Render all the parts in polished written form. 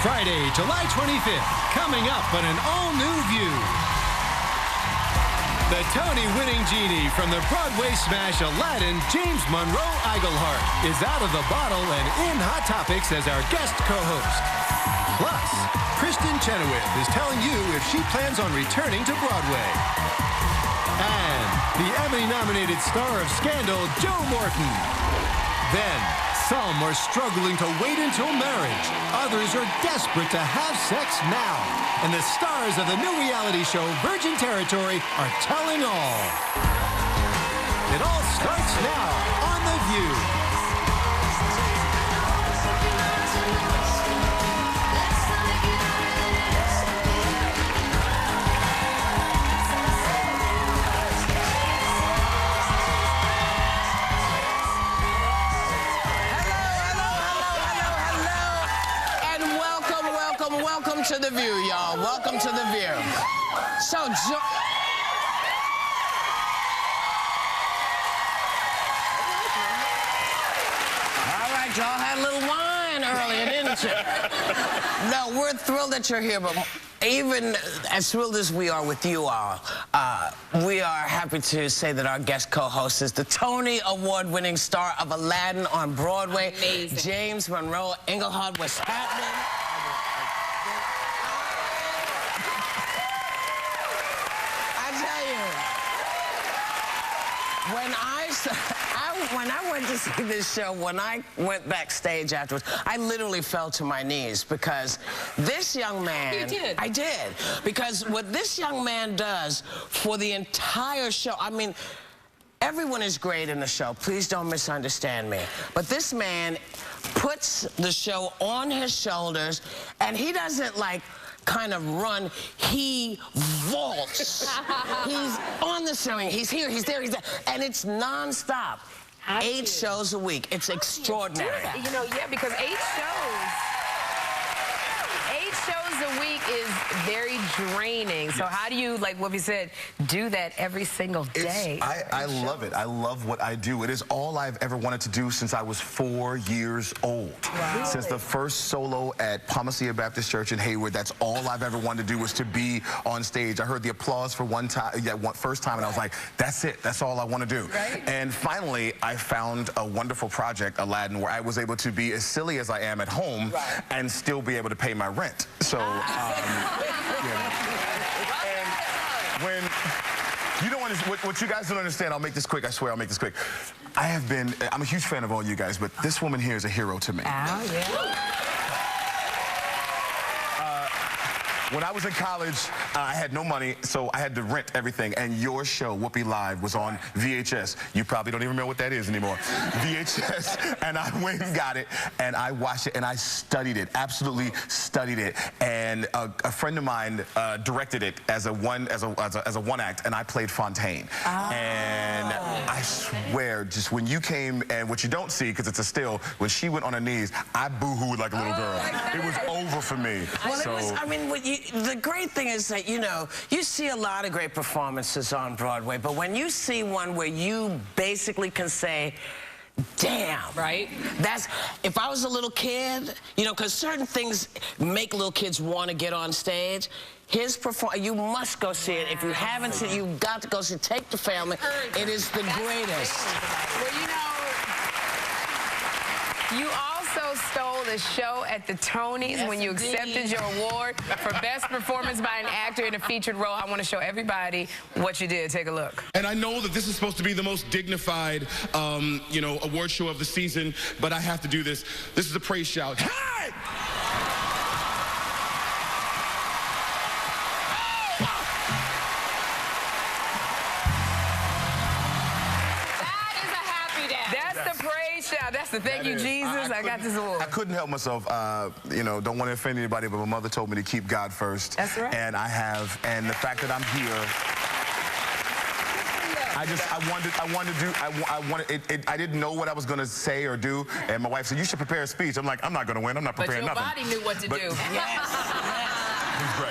Friday, July 25th, coming up on an all-new View. The Tony-winning genie from the Broadway smash Aladdin, James Monroe Iglehart, is out of the bottle and in Hot Topics as our guest co-host. Plus, Kristen Chenoweth is telling you if she plans on returning to Broadway. And the Emmy-nominated star of Scandal, Joe Morton. Then, some are struggling to wait until marriage. Others are desperate to have sex now. And the stars of the new reality show, Virgin Territory, are telling all. It all starts now on The View. Welcome to The View, y'all. Welcome to The View. So, all right, y'all had a little wine earlier, didn't you? No, we're thrilled that you're here, but even as thrilled as we are with you all, we are happy to say that our guest co-host is the Tony Award-winning star of Aladdin on Broadway, amazing, James Monroe Iglehart. What's happening? When I went to see this show, when I went backstage afterwards, I literally fell to my knees because this young man... You did? I did. Because what this young man does for the entire show, I mean, everyone is great in the show. Please don't misunderstand me. But this man puts the show on his shoulders, and he doesn't, like, kind of run, he vaults. He's on the ceiling, he's here, he's there, and it's non-stop. 8 shows a week. It's extraordinary. You know, yeah, because 8 shows a week is very draining. So how do you, like what we said, do that every single day? I love it. I love what I do. It is all I've ever wanted to do since I was 4 years old. Wow. Since the first solo at Palmacia Baptist Church in Hayward, that's all I've ever wanted to do was to be on stage. I heard the applause for first time, and I was like, that's it. That's all I want to do. Right? And finally, I found a wonderful project, Aladdin, where I was able to be as silly as I am at home and still be able to pay my rent. So, and when you don't understand, what you guys don't understand, I'll make this quick, I swear I'll make this quick. I'm a huge fan of all you guys, but this woman here is a hero to me. Oh, yeah. When I was in college, I had no money, so I had to rent everything. And your show, Whoopi Live, was on VHS. You probably don't even remember what that is anymore. VHS, and I went and got it, and I watched it, and I studied it, absolutely studied it. And a friend of mine directed it as a one act, and I played Fontaine. Oh. And I swear, just when you came, and what you don't see, because it's a still, when she went on her knees, I boo-hooed like a little girl. It was over for me. Well, so, it was, I mean, the great thing is that, you know, you see a lot of great performances on Broadway, but when you see one where you basically can say, damn. Right. That's, if I was a little kid, you know, because certain things make little kids want to get on stage. His performance, you must go see it. If you haven't seen it, you've got to go see it. Take the family. It is the greatest. Well, you know, you also stole the show at the Tonys when you accepted your award for Best Performance by an Actor in a Featured Role. I want to show everybody what you did. Take a look. And I know that this is supposed to be the most dignified, you know, award show of the season, but I have to do this. This is a praise shout. Hey! That's the thank you, Jesus. I got this award. I couldn't help myself. You know, don't want to offend anybody, but my mother told me to keep God first. That's right. And I have. And the fact that I'm here, I didn't know what I was going to say or do. And my wife said, you should prepare a speech. I'm like, I'm not going to win. I'm not preparing nothing. But your body knew what to do. Yes.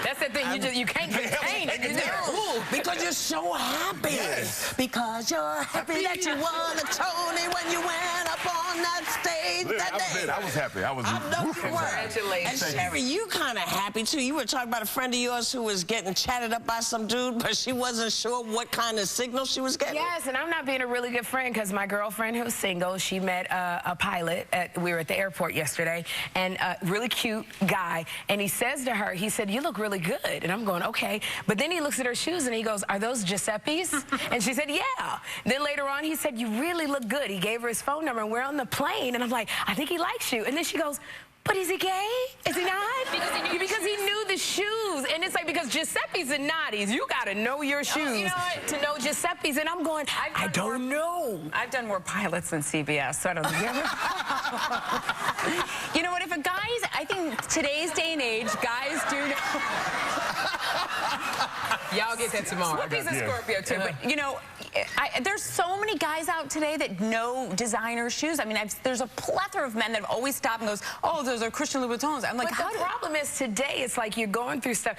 That's the thing. You can't contain it. No, because you're so happy. Yes. Because you're happy that you won a Tony when you went up on that stage that day. I was happy. I know you were. Congratulations. And Sherry, you kind of happy too. You were talking about a friend of yours who was getting chatted up by some dude, but she wasn't sure what kind of signal she was getting. Yes, and I'm not being a really good friend because my girlfriend who's single, she met a pilot. We were at the airport yesterday, and a really cute guy, and he says to her, he said, "You look really good." And I'm going, okay. But then he looks at her shoes and he goes, "Are those Giuseppe's?" And she said, "Yeah." Then later on, he said, "You really look good." He gave her his phone number, and we're on the plane, and I'm like, "I think he likes you." And then she goes, "But is he gay? Is he not?" Because he knew the shoes. And it's like, because Giuseppe's and Notties, you got to know your shoes to know Giuseppe's. And I'm going, I don't know. I've done more pilots than CBS, so I don't know. You know what, if a guy's, I think today's day and age, guys do know. Y'all get that tomorrow. Whoopi's a Scorpio, too. But, you know, there's so many guys out today that know designer shoes. I mean, there's a plethora of men that have always stopped and goes, "Oh, those are Christian Louboutins." I'm like, but the problem is today, it's like you're going through stuff.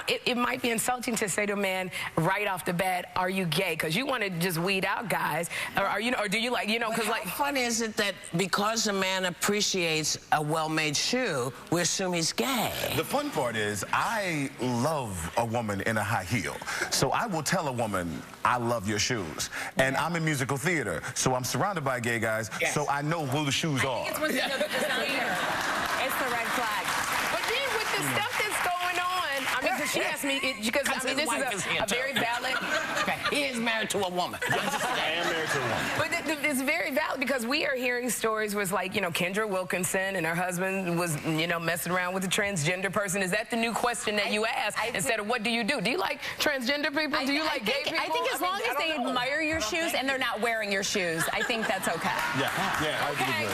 It might be insulting to say to a man right off the bat, "Are you gay?" Because you want to just weed out guys. Or do you like, because like. How funny is it that because a man appreciates a well-made shoe, we assume he's gay? The fun part is I love a woman in a high heel. So I will tell a woman, "I love your shoes." And I'm in musical theater, so I'm surrounded by gay guys, so I know who the shoes are. I think it's once you know the designer. It's the red flag. But then with the stuff that's going on, I mean, because she asked me, because I mean, this is a very valid. Okay, he is married to a woman. I am married to a woman. But it's very valid because we are hearing stories where it's like, Kendra Wilkinson and her husband was, messing around with a transgender person. Is that the new question that you ask instead of what do you do? Do you like transgender people? Do you like gay people? I think as long as they admire your shoes and they're not wearing your shoes, I think that's okay. Yeah, I agree.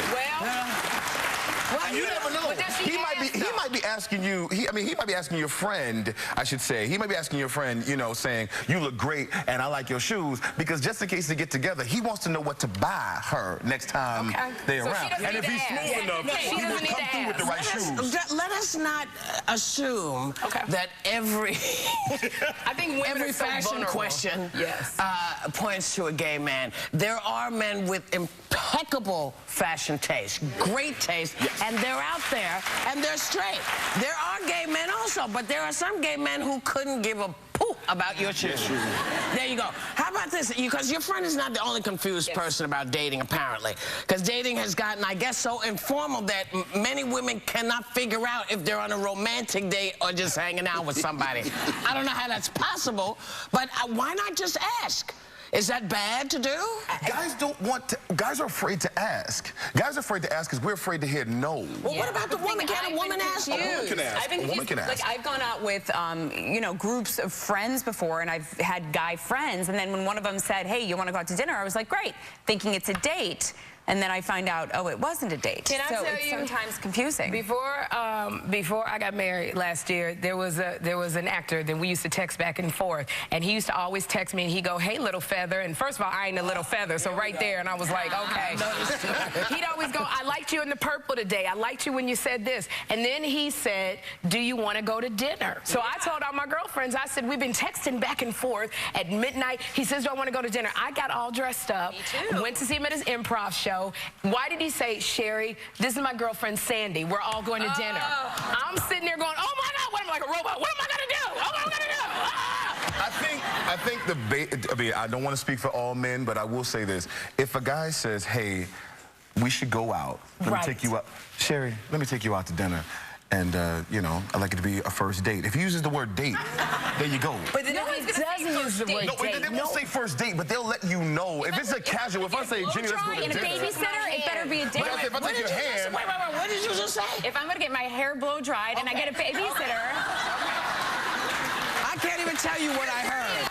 Well, you never know. He might be asking you. He might be asking your friend. I should say. He might be asking your friend. Saying you look great and I like your shoes, because just in case they get together, he wants to know what to buy her next time they're around. And if he's smooth enough, he will come through with the right shoes. Let us not assume that every fashion question points to a gay man. There are men with impeccable fashion taste, great taste, and they're out there, and they're straight. There are gay men also, but there are some gay men who couldn't give a poo about your shoes. There you go. How about this? Because your friend is not the only confused person about dating, apparently. Because dating has gotten, I guess, so informal that many women cannot figure out if they're on a romantic date or just hanging out with somebody. I don't know how that's possible, but why not just ask? Is that bad to do? Guys don't want to. Guys are afraid to ask. Guys are afraid to ask because we're afraid to hear no. Well, what about the woman? Can a woman ask? A woman can ask. A woman can ask. Like, I've gone out with, groups of friends before, and I've had guy friends, and then when one of them said, "Hey, you want to go out to dinner?" I was like, "Great," thinking it's a date. And then I find out, oh, it wasn't a date. Can I tell you? It's sometimes confusing. Before I got married last year, there was an actor that we used to text back and forth, and he used to always text me, and he'd go, "Hey, little feather," and first of all, I ain't a little feather, so right there, and I was like, okay. He'd always go, "I liked you in the purple today. I liked you when you said this," and then he said, "Do you want to go to dinner?" So I told all my girlfriends, I said, we've been texting back and forth at midnight. He says, "Do I want to go to dinner?" I got all dressed up, went to see him at his improv show. Why did he say, "Sherry, this is my girlfriend Sandy. We're all going to dinner"? I'm sitting there going, "Oh my God, what am I like a robot? What am I gonna do? Oh, what am I gonna do?" I think I don't want to speak for all men, but I will say this: if a guy says, "Hey, we should go out. Let me take you out, Sherry. Let me take you out to dinner." And, I'd like it to be a first date. If he uses the word date, there you go. But no one doesn't use the word date. They won't say first date, but they'll let you know. If it's a casual, if I say, "Jenny, let's go to dinner." In a babysitter, it better be a date. If I take your hand. Wait, what did you just say? If I'm going to get my hair blow dried and I get a babysitter. I can't even tell you what I heard.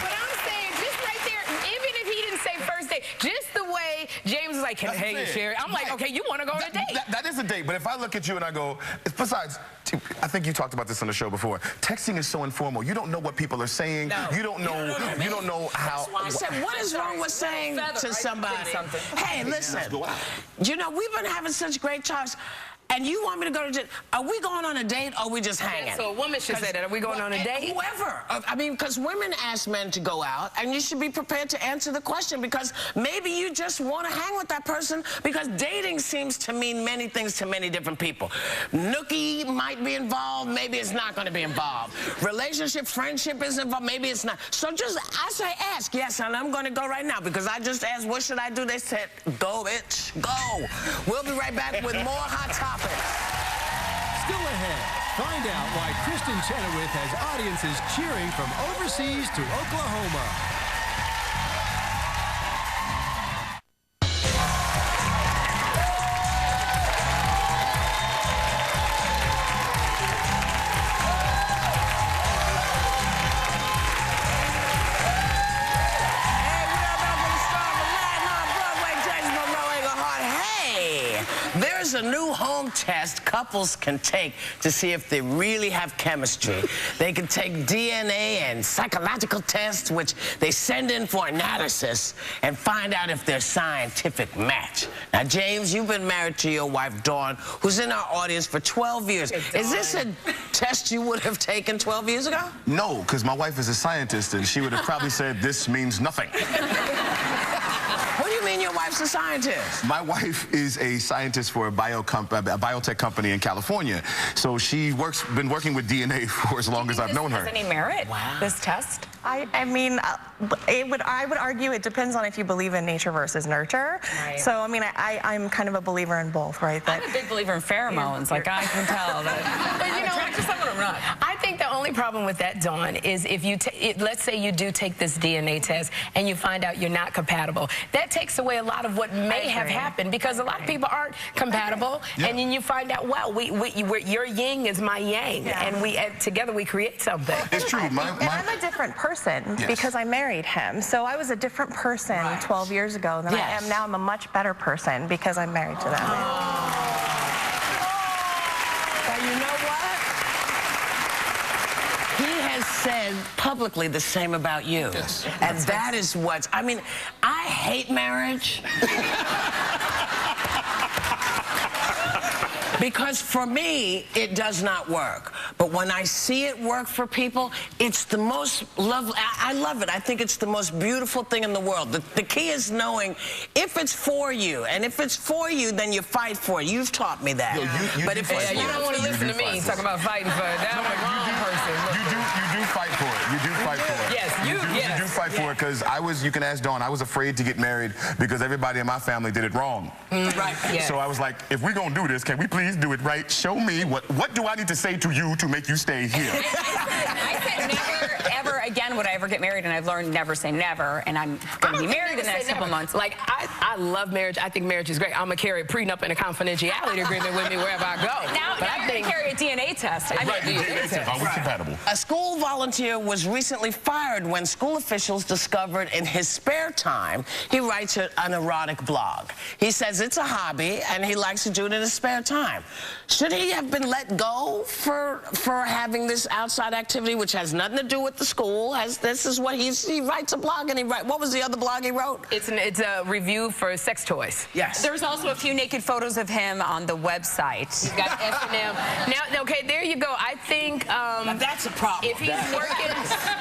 But I'm saying, just right there, even if he didn't say first date, just the way James was like, "Hey, Sherry," I'm like, okay, you want to go on a date. That is a date, but if I look at you and I go, besides, I think you talked about this on the show before, texting is so informal. You don't know what people are saying. No. You don't know how. That's why I said, what is wrong with saying to somebody, "Hey, listen, we've been having such great talks. and you want me to go to dinner. Are we going on a date or are we just hanging? So a woman should say that. Are we going on a date? Whoever. I mean, because women ask men to go out, and you should be prepared to answer the question, because maybe you just want to hang with that person, because dating seems to mean many things to many different people. Nookie might be involved, maybe it's not going to be involved. Relationship, friendship is involved, maybe it's not. So just, I say ask, yes, and I'm going to go right now, because I just asked, what should I do? They said, go, bitch, go. We'll be right back with more Hot Topics. Still ahead, find out why Kristen Chenoweth has audiences cheering from overseas to Oklahoma. There's a new home test couples can take to see if they really have chemistry. They can take DNA and psychological tests, which they send in for analysis, and find out if they're a scientific match. Now, James, you've been married to your wife, Dawn, who's in our audience for 12 years. Is this a test you would have taken 12 years ago? No, because my wife is a scientist, and she would have probably said, this means nothing. What do you mean your wife's a scientist? My wife is a scientist for a biotech company in California. So she's been working with DNA for as long as I've known her. Does any merit, this test? I mean, I would argue it depends on if you believe in nature versus nurture. Right. So, I mean, I'm kind of a believer in both, right? I'm a big believer in pheromones. Like, I can tell that. But you know, I think the only problem with that, Dawn, is if you, let's say you do take this DNA test and you find out you're not compatible. That takes away a lot of what may have happened, because a lot of people aren't compatible, and then you find out, well, your yin is my yang, and together we create something. It's true. And I'm a different person because I married him. So I was a different person 12 years ago than I am now. I'm a much better person because I'm married to them. But you know what? He has said publicly the same about you. Yes. And that is what, I mean, I hate marriage. Because for me, it does not work. But when I see it work for people, it's the most lovely. I love it. I think it's the most beautiful thing in the world. The key is knowing if it's for you. And if it's for you, then you fight for it. You've taught me that. But if you don't want to listen to me talk about fighting for it, I'm the wrong person. You do fight for it. You do fight for it. Yes, you do fight for it, because you can ask Dawn, I was afraid to get married because everybody in my family did it wrong. Right. Yes. So I was like, if we're going to do this, can we please do it right? Show me what do I need to say to you to make you stay here? I said never, ever again would I ever get married, and I've learned never say never, and I'm going to be married in the next couple months. Like, I love marriage. I think marriage is great. I'm going to carry a prenup and a confidentiality agreement with me wherever I go. Now you're going to carry a DNA test. Are we compatible? A school volunteer was recently fired when school officials discovered in his spare time he writes an erotic blog. He says it's a hobby and he likes to do it in his spare time. Should he have been let go for having this outside activity, which has nothing to do with the school? This is what he writes a blog, and what was the other blog he wrote? It's a review for sex toys. Yes. There's also a few naked photos of him on the website. He's got S&M. Now, okay, there you go. I think that's a problem. If he's working,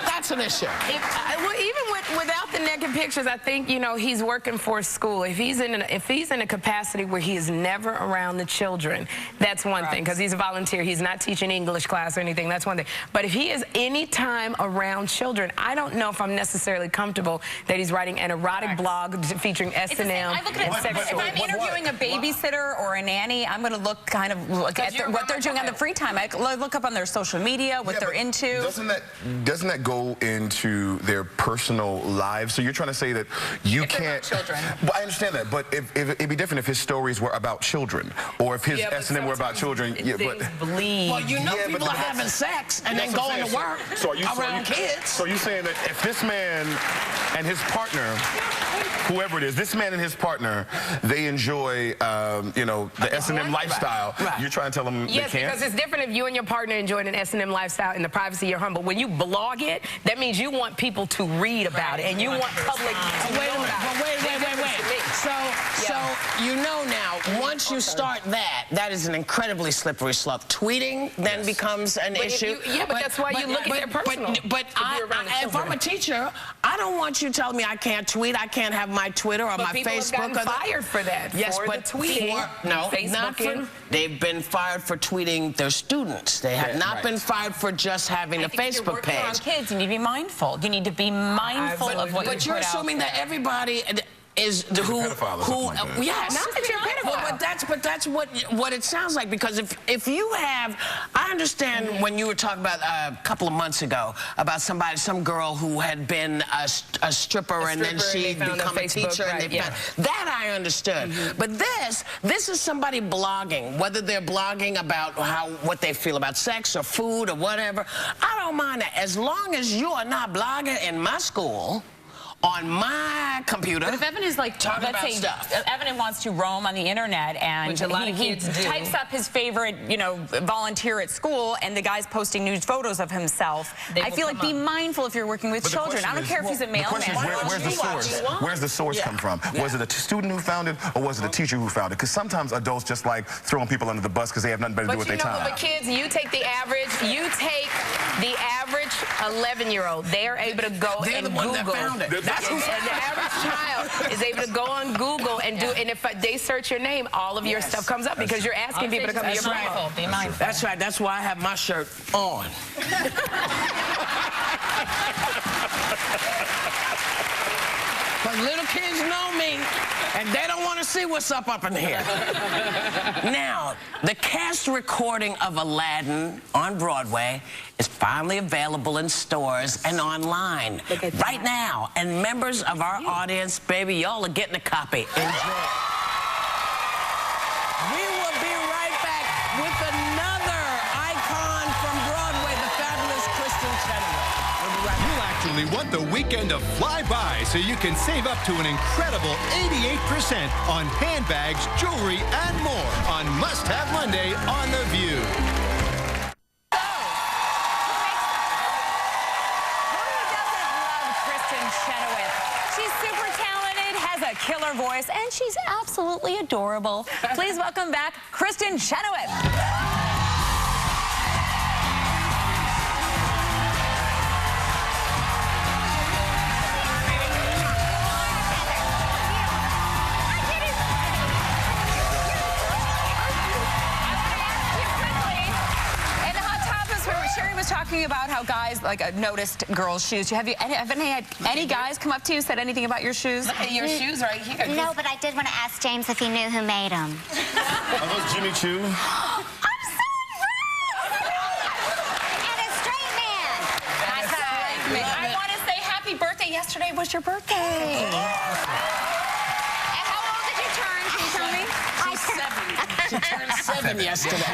that's an issue. Well, even without the naked pictures, I think he's working for a school. If he's in a capacity where he is never around the children, that's one thing, because he's a volunteer. He's not teaching English class or anything. That's one thing. But if he is any time around children, I don't know if I'm necessarily comfortable that he's writing an erotic blog featuring S&M and sex toys. If I'm interviewing a babysitter or a nanny, I'm going to look kind of what they're doing on the free time. I look up on their social media, what they're into. Doesn't that go into their personal lives? So you're trying to say that you can't... children. Well, I understand that, but it'd be different if his stories were about children, or if his S&M were about children. Bleed. Well, people are having sex and then going to work around kids. So you're saying that if this man and his partner, whoever it is, this man and his partner, they enjoy, the S&M lifestyle, you're trying to tell them they can't? Yes, because it's different if you and your partner enjoying an S&M lifestyle in the privacy of your home. But when you blog it, that means you want people to read about it, and you want public to know about it. Wait. So you know now, once you start that is an incredibly slippery slope. Tweeting then becomes an issue. But that's why you look at their personal. But if I'm a teacher, I don't want you telling me I can't tweet, I can't have my Twitter or my people Facebook. Have gotten fired for that. Yes, for but the tweeting. Not for. They've been fired for tweeting their students. They have not been fired for just having a Facebook page. On kids, you need to be mindful. You need to be mindful of what you put out. But you're assuming that everybody is who yes, not that you're a pedophile. But that's what it sounds like, because if you have, I understand when you were talking about a couple of months ago about some girl who had been a stripper and then she become a teacher, and that I understood. But this is somebody blogging, whether they're blogging about what they feel about sex or food or whatever. I don't mind that, as long as you are not blogging in my school on my computer. But if Evan is like, let's say, Evan wants to roam on the internet and he types up his favorite, volunteer at school, and the guy's posting nude photos of himself, I feel like be mindful if you're working with children. I don't care if he's a mailman. Where's the source? Where's the source come from? Was it a student who found it, or was it a teacher who found it? Because sometimes adults just like throwing people under the bus because they have nothing better to do with their time. But kids, you take the average 11-year-old. They are able to go and Google. And the average child is able to go on Google and do, and if they search your name, all of your stuff comes up because you're asking people to come to your promo. Be mindful. That's right. That's why I have my shirt on. But little kids know me, and they don't want to see what's up in here. Now, the cast recording of Aladdin on Broadway is finally available in stores and online right now. And members of our audience, baby, y'all are getting a copy. Enjoy. We will be right back with another icon from Broadway, the fabulous Kristen Chenoweth. You'll actually want the weekend to fly by, so you can save up to an incredible 88% on handbags, jewelry, and more on Must Have Monday on The View. Killer voice, and she's absolutely adorable. Please welcome back Kristen Chenoweth. Talking about how guys noticed girls' shoes. Have any guys come up to you, said anything about your shoes? Look at your shoes right here. No, but I did want to ask James if he knew who made them. Are those Jimmy Choo? I'm so wrong! And a straight man. I want to say happy birthday. Yesterday was your birthday. And how old did you turn? Can you tell me? She turned 7 yesterday.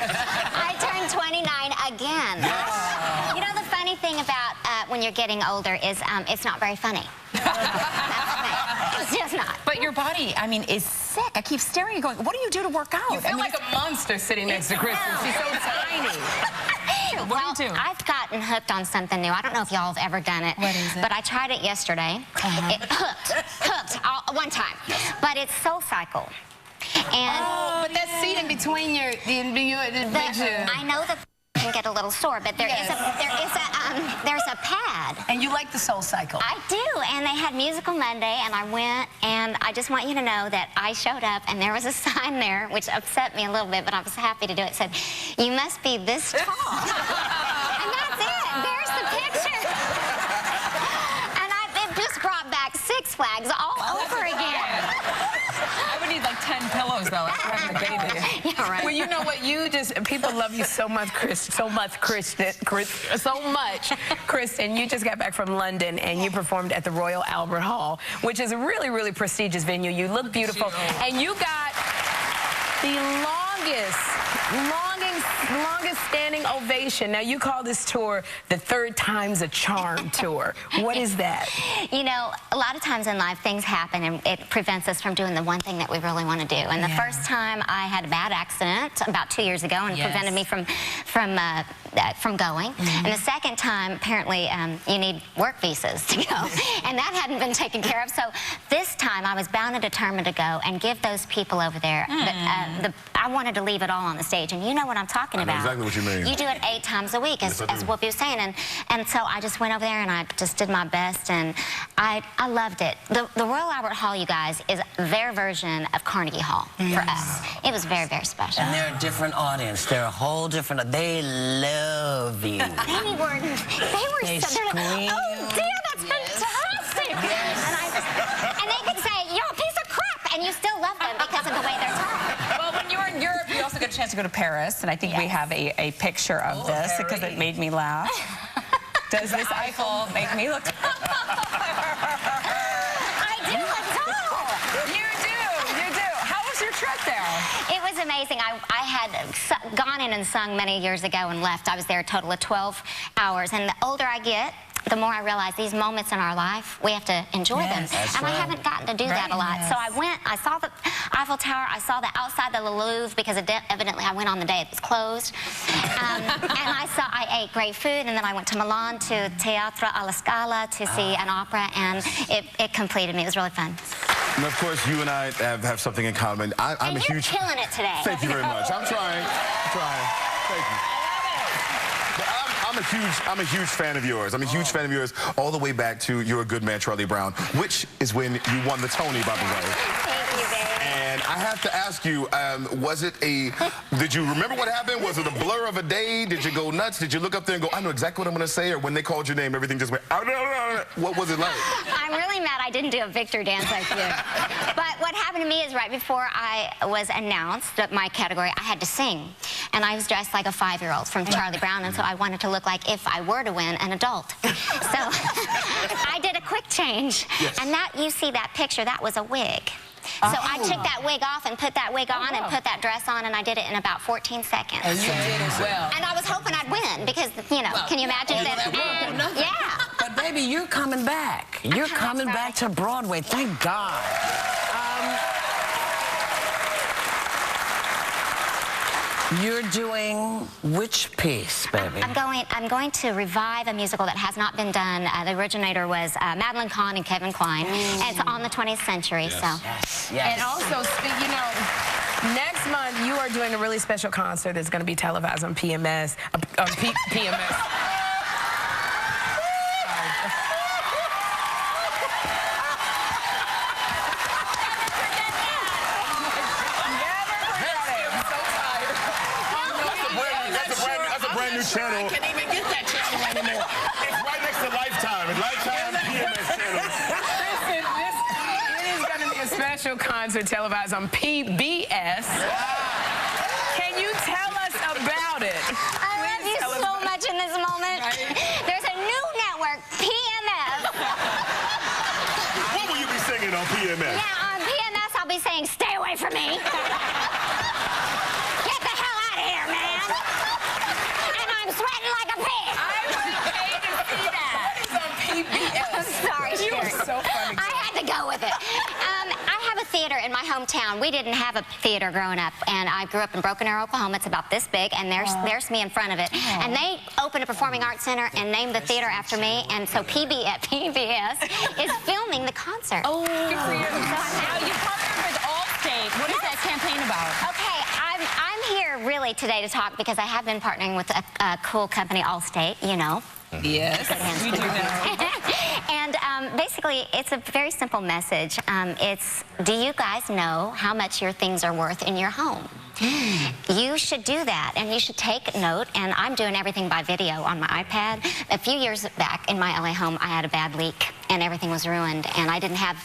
I turned 29 again. Yes. You know, the funny thing about when you're getting older is it's not very funny. It's just not. But your body, I mean, is sick. I keep staring at you going, what do you do to work out? You feel like a monster sitting next to Kristen. She's so tiny. What do you do? I've gotten hooked on something new. I don't know if y'all have ever done it. What is it? But I tried it yesterday. It hooked one time. But it's SoulCycle. And but that seat in between your, I know the can get a little sore, but there's a pad. And you like the SoulCycle? I do, and they had Musical Monday, and I went, and I just want you to know that I showed up, and there was a sign there, which upset me a little bit, but I was happy to do it. It said, "You must be this tall." And that's it. There's the picture. And it just brought back Six Flags all over again. I would need like 10 pillows though after having a baby. Yeah, right. Well, you know what? People love you so much, Kristen. You just got back from London and you performed at the Royal Albert Hall, which is a really, really prestigious venue. You look beautiful, and you got the longest Longest standing ovation. Now, you call this tour the Third Time's a Charm tour. What is that? You know, a lot of times in life, things happen, and it prevents us from doing the one thing that we really want to do. And the first time I had a bad accident about 2 years ago, and prevented me from going. And the second time, apparently, you need work visas to go, and that hadn't been taken care of. So this time, I was bound and determined to go and give those people over there. I wanted to leave it all on the stage, and you know what I'm talking about. Exactly what you mean. You do it 8 times a week, as Whoopi was saying, and so I just went over there and I just did my best, and I loved it. The Royal Albert Hall, you guys, is their version of Carnegie Hall for us. It was very, very special. And they're a different audience. They're a whole different. They love you. They were so. They're like, oh dear, that's fantastic. And they could say, you're a piece of crap, and you still love them because of the way they're taught. Well, when you were in Europe, you also got a chance to go to Paris, and I think we have a picture of this because it made me laugh. Does this Eiffel make me look tall? I do look tall. You do. How was your trip there? It was amazing. I had gone in and sung many years ago and left. I was there a total of 12 hours. And the older I get, the more I realize these moments in our life, we have to enjoy them. And I haven't gotten to do that a lot. So I went, I saw the Eiffel Tower, I saw the outside of the Louvre, because evidently I went on the day it was closed. And I ate great food, and then I went to Milan to Teatro alla Scala to see an opera, and it completed me. It was really fun. And of course, you and I have something in common. I'm a huge... You're killing it today. Thank you very much. I'm trying. Thank you. I'm a huge fan of yours. I'm a huge fan of yours all the way back to You're a Good Man, Charlie Brown, which is when you won the Tony, by the way. Thank you, baby. And I have to ask you, did you remember what happened? Was it a blur of a day? Did you go nuts? Did you look up there and go, I know exactly what I'm going to say? Or when they called your name, everything just went, what was it like? I'm really mad I didn't do a victory dance like you. But what happened to me is right before I was announced that my category, I had to sing. And I was dressed like a 5-year-old from Charlie Brown, and so I wanted to look like, if I were to win, an adult. So I did a quick change. And that, you see that picture, that was a wig. So I took that wig off and put that wig on and put that dress on, and I did it in about 14 seconds. And you did as well. And I was hoping I'd win because, you know, can you imagine that? Yeah. But baby, you're coming back. You're coming back to Broadway. Thank God. You're doing which piece, baby? I'm going to revive a musical that has not been done. The originator was Madeline Kahn and Kevin Kline. And it's on the 20th century, so. Yes. And also, you know, next month you are doing a really special concert that's going to be televised on PMS. PMS. New channel. I can't even get that channel anymore. It's right next to Lifetime. It's Lifetime PMS channel. It is going to be a special concert televised on PBS. Can you tell us about it? I love you so much in this moment. Right? There's a new network, PMS. What will you be singing on PMS? Yeah, on PMS I'll be saying, stay away from me. Get the hell out of here, man. Sweating like a pig. I would pay to see that. What is on PBS? I'm sorry, You are so funny. I had to go with it. I have a theater in my hometown. We didn't have a theater growing up, and I grew up in Broken Arrow, Oklahoma. It's about this big, and there's me in front of it. And they opened a performing arts center and named the theater after me, and so PBS is filming the concert. Oh, good for you. Now you partnered with Allstate. What is that campaign about? Okay, I'm here really today to talk because I have been partnering with a cool company, Allstate, you know. Yes, we do know. And basically, it's a very simple message. It's, do you guys know how much your things are worth in your home? You should do that, and you should take note, and I'm doing everything by video on my iPad. A few years back in my LA home, I had a bad leak, and everything was ruined, and I didn't have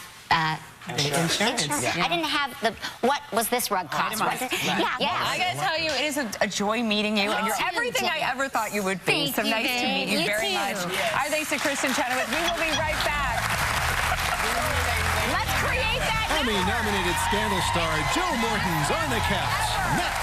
insurance. I didn't have what was this rug cost? Yeah. I gotta tell you, it is a joy meeting you, and you're everything I ever thought you would be. Thank so you, nice to meet you very much. Our thanks to Kristen Chenoweth. We will be right back. Let's create that. Emmy-nominated Scandal star Joe Morton's on the couch. Next.